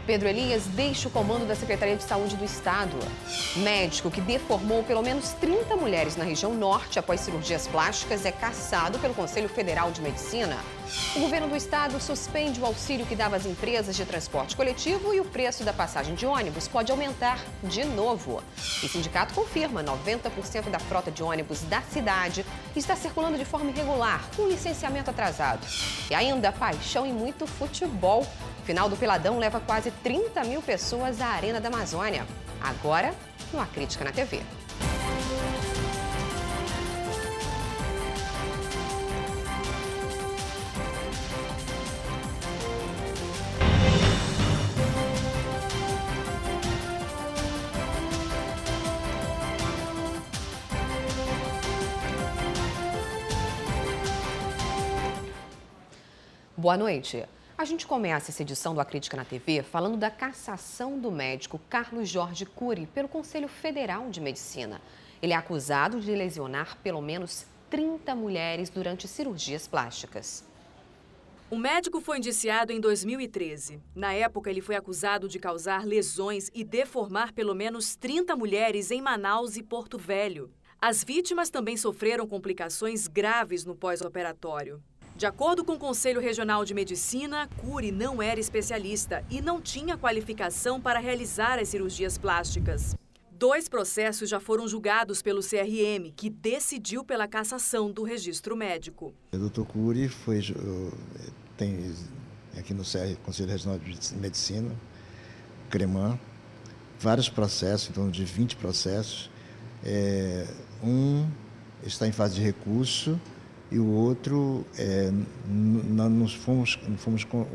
Pedro Elias deixa o comando da Secretaria de Saúde do Estado. Médico que deformou pelo menos 30 mulheres na região norte após cirurgias plásticas é cassado pelo Conselho Federal de Medicina. O governo do estado suspende o auxílio que dava às empresas de transporte coletivo e o preço da passagem de ônibus pode aumentar de novo. O sindicato confirma 90% da frota de ônibus da cidade está circulando de forma irregular, com licenciamento atrasado. E ainda paixão e muito futebol. O final do Peladão leva quase 30 mil pessoas à Arena da Amazônia. Agora, no A Crítica na TV. Boa noite. A gente começa essa edição do A Crítica na TV falando da cassação do médico Carlos Jorge Cury pelo Conselho Federal de Medicina. Ele é acusado de lesionar pelo menos 30 mulheres durante cirurgias plásticas. O médico foi indiciado em 2013. Na época, ele foi acusado de causar lesões e deformar pelo menos 30 mulheres em Manaus e Porto Velho. As vítimas também sofreram complicações graves no pós-operatório. De acordo com o Conselho Regional de Medicina, Cury não era especialista e não tinha qualificação para realizar as cirurgias plásticas. 2 processos já foram julgados pelo CRM, que decidiu pela cassação do registro médico. O Dr. Cury tem aqui no Conselho Regional de Medicina, CREMAN, vários processos, em torno de 20 processos. Um está em fase de recurso, e o outro,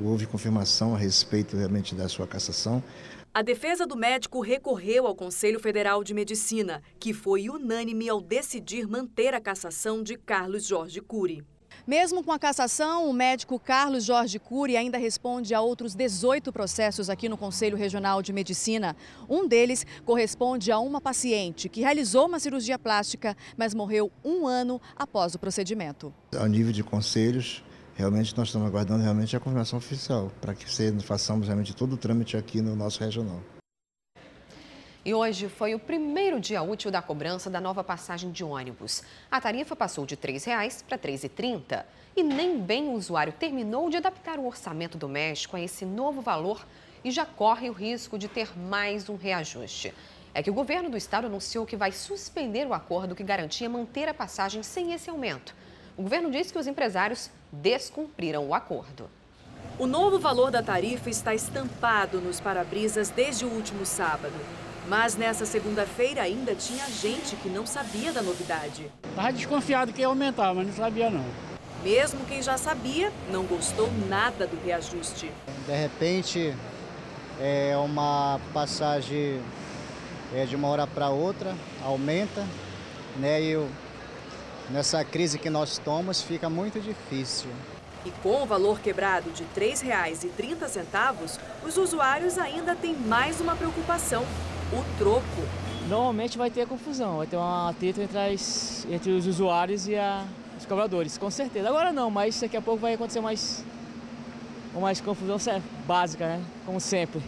houve confirmação a respeito realmente da sua cassação. A defesa do médico recorreu ao Conselho Federal de Medicina, que foi unânime ao decidir manter a cassação de Carlos Jorge Cury. Mesmo com a cassação, o médico Carlos Jorge Cury ainda responde a outros 18 processos aqui no Conselho Regional de Medicina. Um deles corresponde a uma paciente que realizou uma cirurgia plástica, mas morreu 1 ano após o procedimento. Ao nível de conselhos, realmente nós estamos aguardando realmente a confirmação oficial, para que façamos realmente todo o trâmite aqui no nosso regional. E hoje foi o primeiro dia útil da cobrança da nova passagem de ônibus. A tarifa passou de R$ 3,00 para R$ 3,30. E nem bem o usuário terminou de adaptar o orçamento doméstico a esse novo valor e já corre o risco de ter mais um reajuste. É que o governo do estado anunciou que vai suspender o acordo que garantia manter a passagem sem esse aumento. O governo disse que os empresários descumpriram o acordo. O novo valor da tarifa está estampado nos para-brisas desde o último sábado. Mas nessa segunda-feira ainda tinha gente que não sabia da novidade. Estava desconfiado que ia aumentar, mas não sabia não. Mesmo quem já sabia, não gostou nada do reajuste. De repente, é uma passagem de uma hora para outra, aumenta, né? E nessa crise que nós estamos, fica muito difícil. E com o valor quebrado de R$ 3,30, os usuários ainda têm mais uma preocupação: o troco. Normalmente vai ter confusão, vai ter uma treta entre os usuários e os cobradores, com certeza. Agora não, mas daqui a pouco vai acontecer mais confusão básica, né? Como sempre.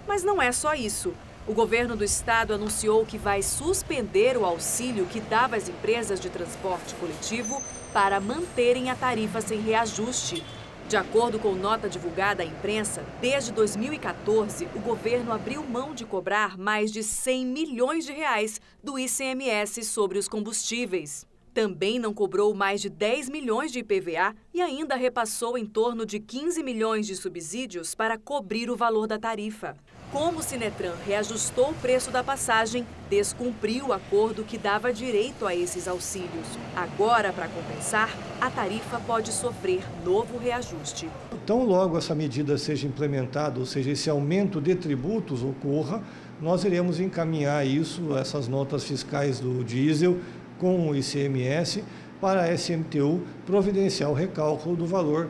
Mas não é só isso. O governo do estado anunciou que vai suspender o auxílio que dava às empresas de transporte coletivo para manterem a tarifa sem reajuste. De acordo com nota divulgada à imprensa, desde 2014, o governo abriu mão de cobrar mais de R$ 100 milhões do ICMS sobre os combustíveis. Também não cobrou mais de 10 milhões de IPVA e ainda repassou em torno de 15 milhões de subsídios para cobrir o valor da tarifa. Como o Sinetran reajustou o preço da passagem, descumpriu o acordo que dava direito a esses auxílios. Agora, para compensar, a tarifa pode sofrer novo reajuste. Tão logo essa medida seja implementada, ou seja, esse aumento de tributos ocorra, nós iremos encaminhar essas notas fiscais do diesel com o ICMS para a SMTU providenciar o recálculo do valor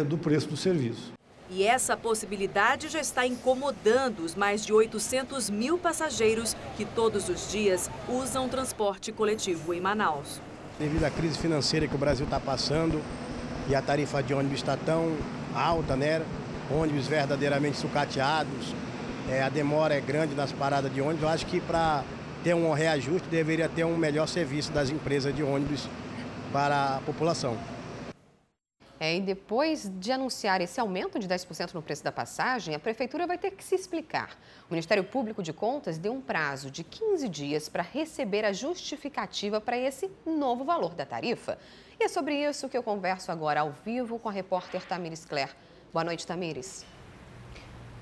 do preço do serviço. E essa possibilidade já está incomodando os mais de 800 mil passageiros que todos os dias usam transporte coletivo em Manaus. Devido à crise financeira que o Brasil está passando e a tarifa de ônibus está tão alta, né? ônibus verdadeiramente sucateados, a demora é grande nas paradas de ônibus. Eu acho que para ter um reajuste deveria ter um melhor serviço das empresas de ônibus para a população. E depois de anunciar esse aumento de 10% no preço da passagem, a Prefeitura vai ter que se explicar. O Ministério Público de Contas deu um prazo de 15 dias para receber a justificativa para esse novo valor da tarifa. E é sobre isso que eu converso agora ao vivo com a repórter Tamires Claire. Boa noite, Tamires.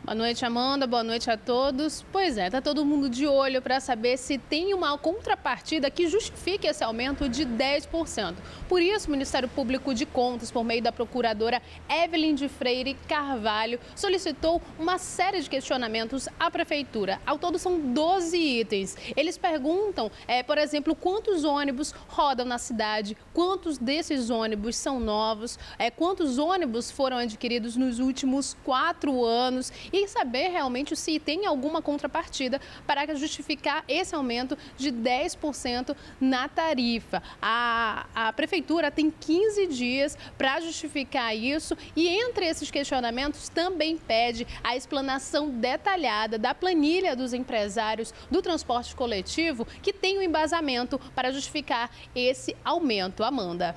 Boa noite, Amanda. Boa noite a todos. Pois é, tá todo mundo de olho para saber se tem uma contrapartida que justifique esse aumento de 10%. Por isso, o Ministério Público de Contas, por meio da procuradora Evelyn de Freire Carvalho, solicitou uma série de questionamentos à Prefeitura. Ao todo, são 12 itens. Eles perguntam, por exemplo, quantos ônibus rodam na cidade, quantos desses ônibus são novos, quantos ônibus foram adquiridos nos últimos 4 anos e saber realmente se tem alguma contrapartida para justificar esse aumento de 10% na tarifa. A Prefeitura tem 15 dias para justificar isso e entre esses questionamentos também pede a explanação detalhada da planilha dos empresários do transporte coletivo que tem um embasamento para justificar esse aumento. Amanda.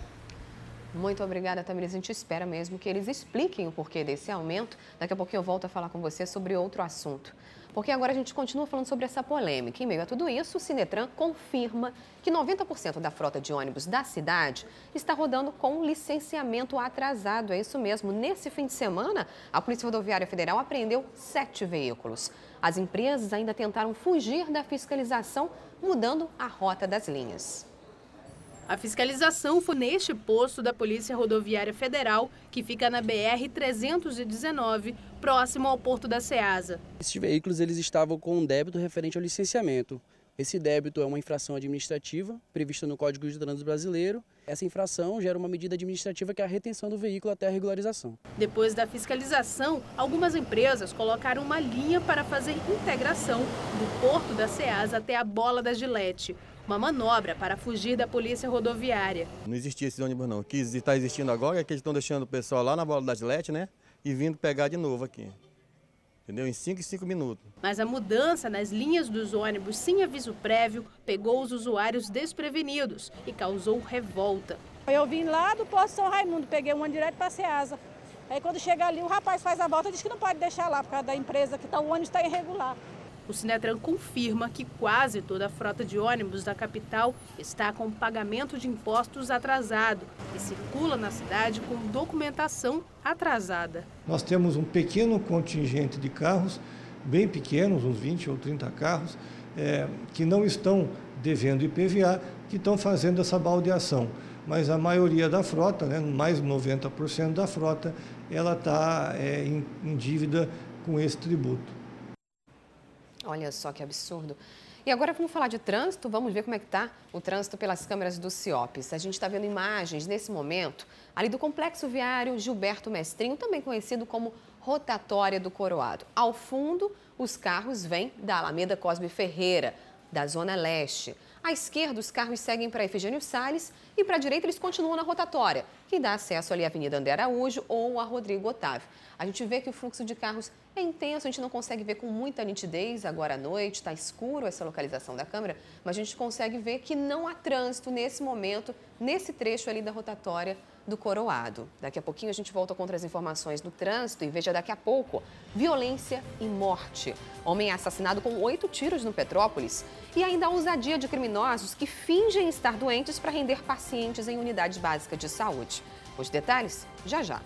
Muito obrigada, Tamires. A gente espera mesmo que eles expliquem o porquê desse aumento. Daqui a pouquinho eu volto a falar com você sobre outro assunto. Porque agora a gente continua falando sobre essa polêmica. Em meio a tudo isso, o Sinetran confirma que 90% da frota de ônibus da cidade está rodando com licenciamento atrasado. É isso mesmo. Nesse fim de semana, a Polícia Rodoviária Federal apreendeu 7 veículos. As empresas ainda tentaram fugir da fiscalização, mudando a rota das linhas. A fiscalização foi neste posto da Polícia Rodoviária Federal, que fica na BR-319, próximo ao Porto da Ceasa. Esses veículos eles estavam com um débito referente ao licenciamento. Esse débito é uma infração administrativa prevista no Código de Trânsito Brasileiro. Essa infração gera uma medida administrativa que é a retenção do veículo até a regularização. Depois da fiscalização, algumas empresas colocaram uma linha para fazer integração do Porto da Ceasa até a Bola da Gilete. Uma manobra para fugir da polícia rodoviária. Não existia esse ônibus não. O que está existindo agora é que eles estão deixando o pessoal lá na Bola da Gilete, né? E vindo pegar de novo aqui. Entendeu? Em 5 minutos. Mas a mudança nas linhas dos ônibus sem aviso prévio pegou os usuários desprevenidos e causou revolta. Eu vim lá do posto São Raimundo, peguei uma direto para a Ceasa. Aí quando chega ali, o rapaz faz a volta e diz que não pode deixar lá por causa da empresa, que o ônibus está irregular. O Sinetran confirma que quase toda a frota de ônibus da capital está com pagamento de impostos atrasado e circula na cidade com documentação atrasada. Nós temos um pequeno contingente de carros, bem pequenos, uns 20 ou 30 carros, que não estão devendo IPVA, que estão fazendo essa baldeação. Mas a maioria da frota, né, mais de 90% da frota, ela está em dívida com esse tributo. Olha só que absurdo. E agora vamos falar de trânsito, vamos ver como é que está o trânsito pelas câmeras do CIOPS. A gente está vendo imagens nesse momento ali do Complexo Viário Gilberto Mestrinho, também conhecido como Rotatória do Coroado. Ao fundo, os carros vêm da Alameda Cosme Ferreira, da Zona Leste. À esquerda, os carros seguem para Efigênio Salles e para a direita eles continuam na rotatória, que dá acesso ali à Avenida André Araújo ou a Rodrigo Otávio. A gente vê que o fluxo de carros é intenso, a gente não consegue ver com muita nitidez agora à noite, está escuro essa localização da câmera, mas a gente consegue ver que não há trânsito nesse momento, nesse trecho ali da rotatória do Coroado. Daqui a pouquinho a gente volta com outras informações do trânsito e veja daqui a pouco, violência e morte. Homem é assassinado com 8 tiros no Petrópolis e ainda a ousadia de criminosos que fingem estar doentes para render pacientes em unidade básica de saúde. Os detalhes, já já.